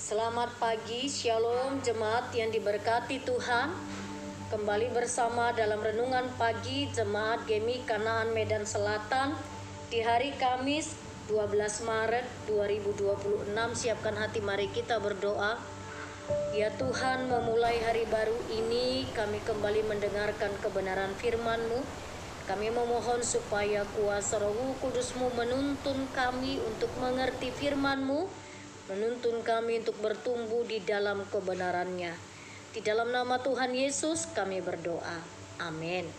Selamat pagi, Shalom jemaat yang diberkati Tuhan. Kembali bersama dalam renungan pagi jemaat GEMI Kanaan Medan Selatan di hari Kamis 12 Maret 2026. Siapkan hati, mari kita berdoa. Ya Tuhan, memulai hari baru ini kami kembali mendengarkan kebenaran firman-Mu. Kami memohon supaya kuasa Roh Kudus-Mu menuntun kami untuk mengerti firman-Mu, menuntun kami untuk bertumbuh di dalam kebenarannya. Di dalam nama Tuhan Yesus kami berdoa. Amin.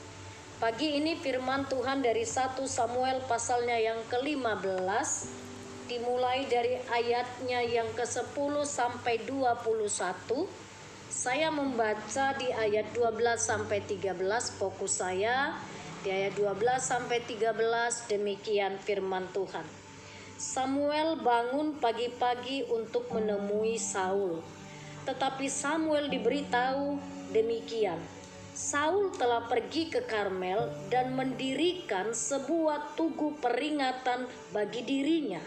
Pagi ini firman Tuhan dari 1 Samuel pasalnya yang ke-15, dimulai dari ayatnya yang ke-10 sampai 21. Saya membaca di ayat 12 sampai 13, fokus saya di ayat 12 sampai 13. Demikian firman Tuhan. Samuel bangun pagi-pagi untuk menemui Saul. Tetapi Samuel diberitahu demikian: Saul telah pergi ke Karmel dan mendirikan sebuah tugu peringatan bagi dirinya.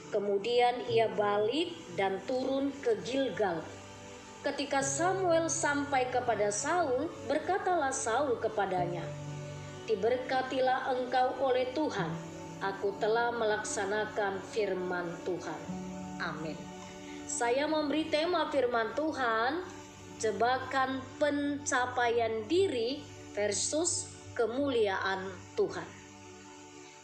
Kemudian ia balik dan turun ke Gilgal. Ketika Samuel sampai kepada Saul, berkatalah Saul kepadanya, "Diberkatilah engkau oleh Tuhan. Aku telah melaksanakan firman Tuhan." Amin. Saya memberi tema firman Tuhan, jebakan pencapaian diri versus kemuliaan Tuhan.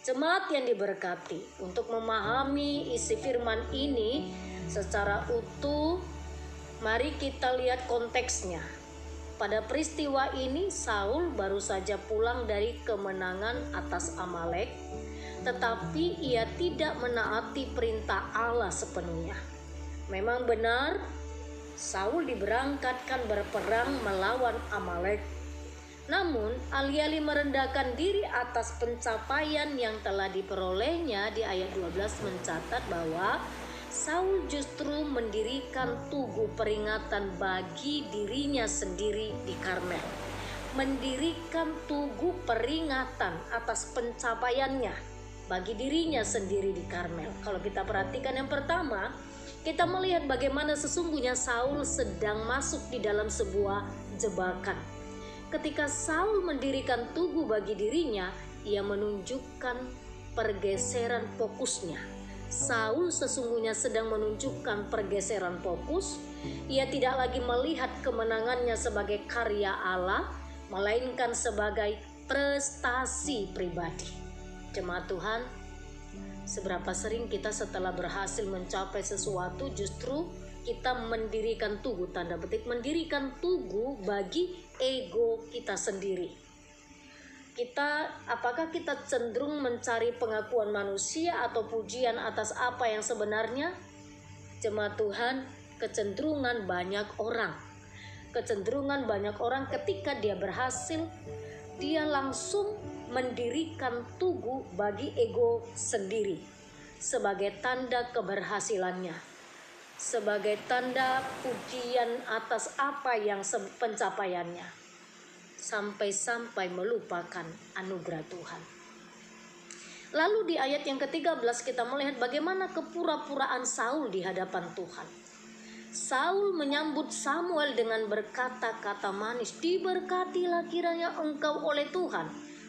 Jemaat yang diberkati, untuk memahami isi firman ini secara utuh, mari kita lihat konteksnya. Pada peristiwa ini Saul baru saja pulang dari kemenangan atas Amalek, tetapi ia tidak menaati perintah Allah sepenuhnya. Memang benar, Saul diberangkatkan berperang melawan Amalek. Namun, alih-alih merendahkan diri atas pencapaian yang telah diperolehnya, di ayat 12 mencatat bahwa Saul justru mendirikan tugu peringatan bagi dirinya sendiri di Karmel. Mendirikan tugu peringatan atas pencapaiannya bagi dirinya sendiri di Karmel. Kalau kita perhatikan yang pertama, kita melihat bagaimana sesungguhnya Saul sedang masuk di dalam sebuah jebakan. Ketika Saul mendirikan tugu bagi dirinya, ia menunjukkan pergeseran fokusnya. Saul sesungguhnya sedang menunjukkan pergeseran fokus. Ia tidak lagi melihat kemenangannya sebagai karya Allah, melainkan sebagai prestasi pribadi. Jemaat Tuhan, seberapa sering kita setelah berhasil mencapai sesuatu justru kita mendirikan tugu, tanda petik mendirikan tugu bagi ego kita sendiri. Apakah kita cenderung mencari pengakuan manusia atau pujian atas apa yang sebenarnya? Jemaat Tuhan, kecenderungan banyak orang ketika dia berhasil, dia langsung mendirikan tugu bagi ego sendiri sebagai tanda keberhasilannya, sebagai tanda pujian atas apa yang pencapaiannya, sampai-sampai melupakan anugerah Tuhan. Lalu di ayat yang ke-13 kita melihat bagaimana kepura-puraan Saul di hadapan Tuhan. Saul menyambut Samuel dengan berkata-kata manis, "Diberkatilah kiranya engkau oleh Tuhan.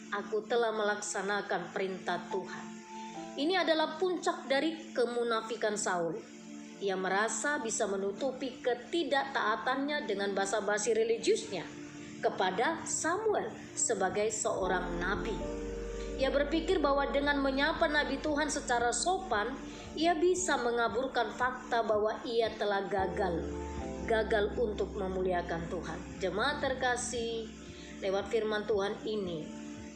Aku telah melaksanakan perintah Tuhan." Ini adalah puncak dari kemunafikan Saul. Ia merasa bisa menutupi ketidaktaatannya dengan basa-basi religiusnya kepada Samuel sebagai seorang nabi. Ia berpikir bahwa dengan menyapa nabi Tuhan secara sopan, ia bisa mengaburkan fakta bahwa ia telah gagal untuk memuliakan Tuhan. Jemaat terkasih, lewat firman Tuhan ini,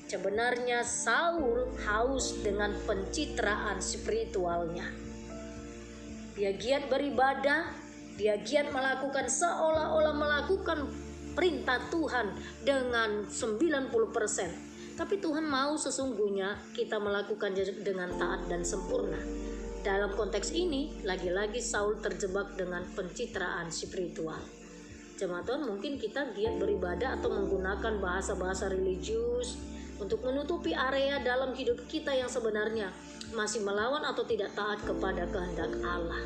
sebenarnya Saul haus dengan pencitraan spiritualnya. Dia giat beribadah, dia giat melakukan seolah-olah melakukan perintah Tuhan dengan 90%. Tapi Tuhan mau sesungguhnya kita melakukan dengan taat dan sempurna. Dalam konteks ini, lagi-lagi Saul terjebak dengan pencitraan spiritual. Jemaat Tuhan, mungkin kita giat beribadah atau menggunakan bahasa-bahasa religius untuk menutupi area dalam hidup kita yang sebenarnya masih melawan atau tidak taat kepada kehendak Allah.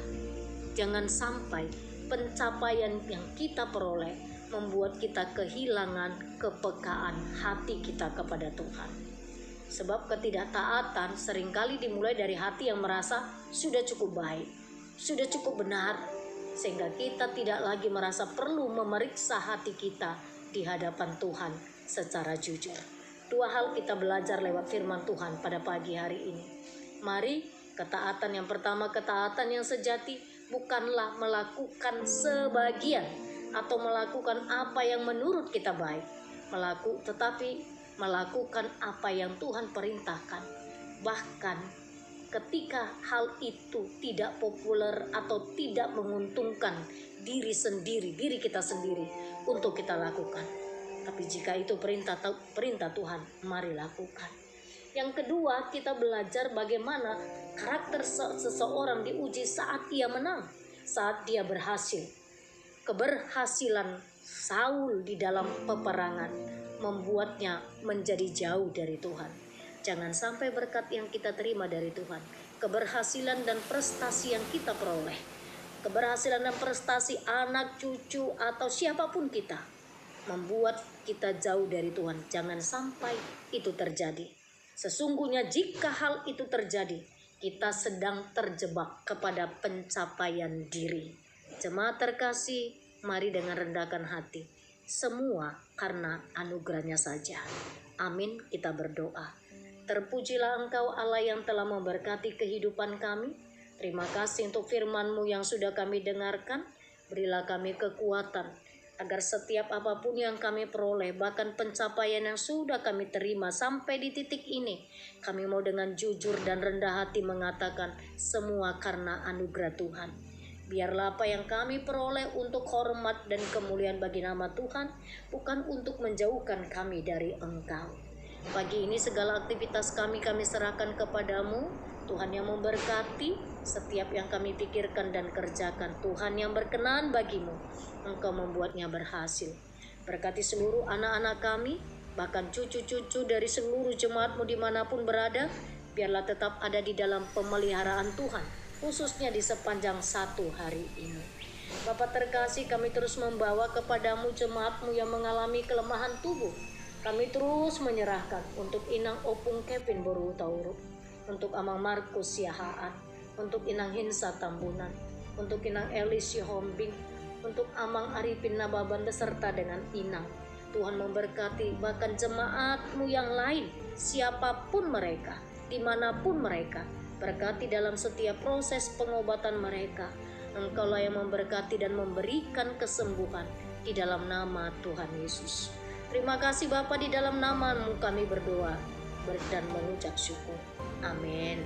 Jangan sampai pencapaian yang kita peroleh membuat kita kehilangan kepekaan hati kita kepada Tuhan. Sebab ketidaktaatan seringkali dimulai dari hati yang merasa sudah cukup baik, sudah cukup benar, sehingga kita tidak lagi merasa perlu memeriksa hati kita di hadapan Tuhan secara jujur. Dua hal kita belajar lewat firman Tuhan pada pagi hari ini. Mari, ketaatan yang pertama, ketaatan yang sejati bukanlah melakukan sebagian atau melakukan apa yang menurut kita baik, tetapi melakukan apa yang Tuhan perintahkan. Bahkan ketika hal itu tidak populer atau tidak menguntungkan diri kita sendiri untuk kita lakukan. Tapi jika itu perintah Tuhan, mari lakukan. Yang kedua, kita belajar bagaimana karakter seseorang diuji saat ia menang, saat dia berhasil. Keberhasilan Saul di dalam peperangan membuatnya menjadi jauh dari Tuhan. Jangan sampai berkat yang kita terima dari Tuhan, keberhasilan dan prestasi yang kita peroleh, keberhasilan dan prestasi anak, cucu, atau siapapun kita, membuat kita jauh dari Tuhan. Jangan sampai itu terjadi. Sesungguhnya jika hal itu terjadi, kita sedang terjebak kepada pencapaian diri. Jemaat terkasih, mari dengan rendahkan hati. Semua karena anugerahnya saja. Amin, kita berdoa. Terpujilah Engkau Allah yang telah memberkati kehidupan kami. Terima kasih untuk firman-Mu yang sudah kami dengarkan. Berilah kami kekuatan agar setiap apapun yang kami peroleh, bahkan pencapaian yang sudah kami terima sampai di titik ini, kami mau dengan jujur dan rendah hati mengatakan semua karena anugerah Tuhan. Biarlah apa yang kami peroleh untuk hormat dan kemuliaan bagi nama Tuhan, bukan untuk menjauhkan kami dari Engkau. Pagi ini segala aktivitas kami serahkan kepadamu. Tuhan yang memberkati setiap yang kami pikirkan dan kerjakan. Tuhan yang berkenan bagimu, Engkau membuatnya berhasil. Berkati seluruh anak-anak kami, bahkan cucu-cucu dari seluruh jemaat-Mu dimanapun berada, biarlah tetap ada di dalam pemeliharaan Tuhan, khususnya di sepanjang satu hari ini. Bapa terkasih, kami terus membawa kepadamu jemaat-Mu yang mengalami kelemahan tubuh. Kami terus menyerahkan untuk Inang Opung Kevin Boru Tauru, untuk Amang Markus Yahaan, untuk Inang Hinsa Tambunan, untuk Inang Elis Yohombing, untuk Amang Arifin Nababan beserta dengan Inang. Tuhan memberkati bahkan jemaat-Mu yang lain, siapapun mereka, dimanapun mereka. Berkati dalam setiap proses pengobatan mereka. Engkaulah yang memberkati dan memberikan kesembuhan di dalam nama Tuhan Yesus. Terima kasih Bapa, di dalam nama-Mu kami berdoa dan mengucap syukur. Amin.